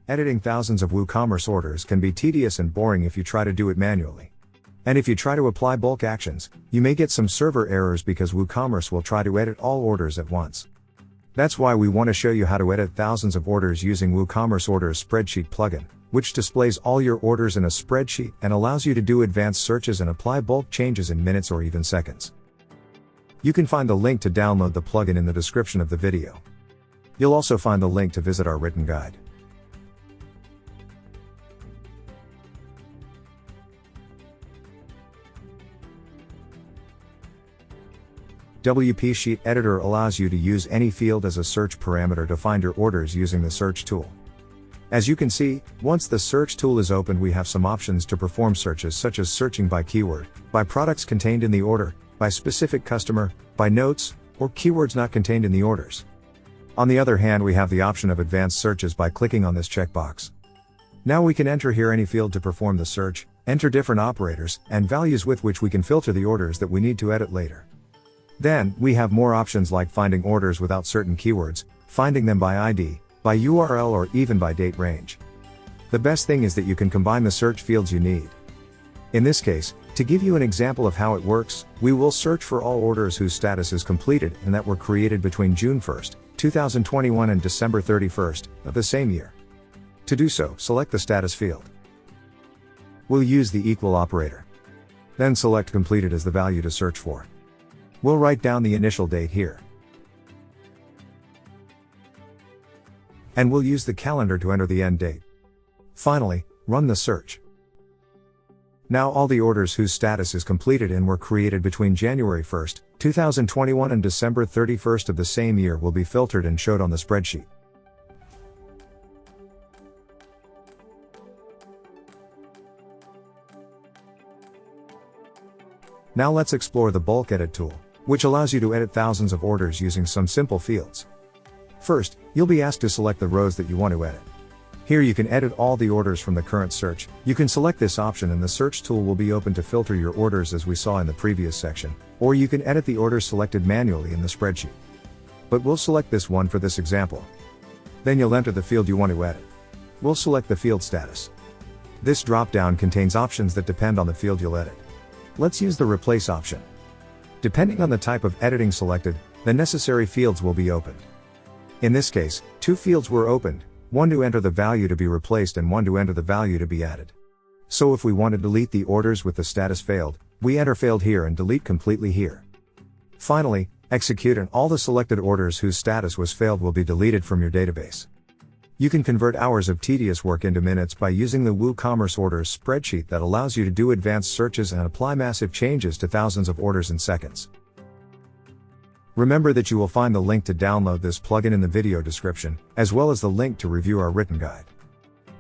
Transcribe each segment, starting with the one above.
Editing thousands of WooCommerce orders can be tedious and boring if you try to do it manually. And if you try to apply bulk actions, you may get some server errors because WooCommerce will try to edit all orders at once. That's why we want to show you how to edit thousands of orders using WooCommerce Orders Spreadsheet plugin, which displays all your orders in a spreadsheet and allows you to do advanced searches and apply bulk changes in minutes or even seconds. You can find the link to download the plugin in the description of the video. You'll also find the link to visit our written guide. WP Sheet Editor allows you to use any field as a search parameter to find your orders using the search tool. As you can see, once the search tool is opened, we have some options to perform searches such as searching by keyword, by products contained in the order, by specific customer, by notes, or keywords not contained in the orders. On the other hand, we have the option of advanced searches by clicking on this checkbox. Now we can enter here any field to perform the search, enter different operators, and values with which we can filter the orders that we need to edit later. Then, we have more options like finding orders without certain keywords, finding them by ID, by URL, or even by date range. The best thing is that you can combine the search fields you need. In this case, to give you an example of how it works, we will search for all orders whose status is completed and that were created between June 1st, 2021 and December 31st of the same year. To do so, select the status field. We'll use the equal operator. Then select completed as the value to search for. We'll write down the initial date here. And we'll use the calendar to enter the end date. Finally, run the search. Now all the orders whose status is completed and were created between January 1st, 2021 and December 31st of the same year will be filtered and showed on the spreadsheet. Now let's explore the bulk edit tool, which allows you to edit thousands of orders using some simple fields. First, you'll be asked to select the rows that you want to edit. Here you can edit all the orders from the current search. You can select this option and the search tool will be open to filter your orders as we saw in the previous section, or you can edit the orders selected manually in the spreadsheet. But we'll select this one for this example. Then you'll enter the field you want to edit. We'll select the field status. This drop-down contains options that depend on the field you'll edit. Let's use the replace option. Depending on the type of editing selected, the necessary fields will be opened. In this case, two fields were opened, one to enter the value to be replaced and one to enter the value to be added. So if we want to delete the orders with the status failed, we enter failed here and delete completely here. Finally, execute and all the selected orders whose status was failed will be deleted from your database. You can convert hours of tedious work into minutes by using the WooCommerce Orders spreadsheet that allows you to do advanced searches and apply massive changes to thousands of orders in seconds. Remember that you will find the link to download this plugin in the video description, as well as the link to review our written guide.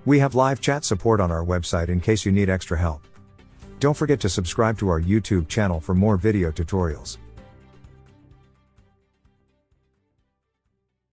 We have live chat support on our website in case you need extra help. Don't forget to subscribe to our YouTube channel for more video tutorials.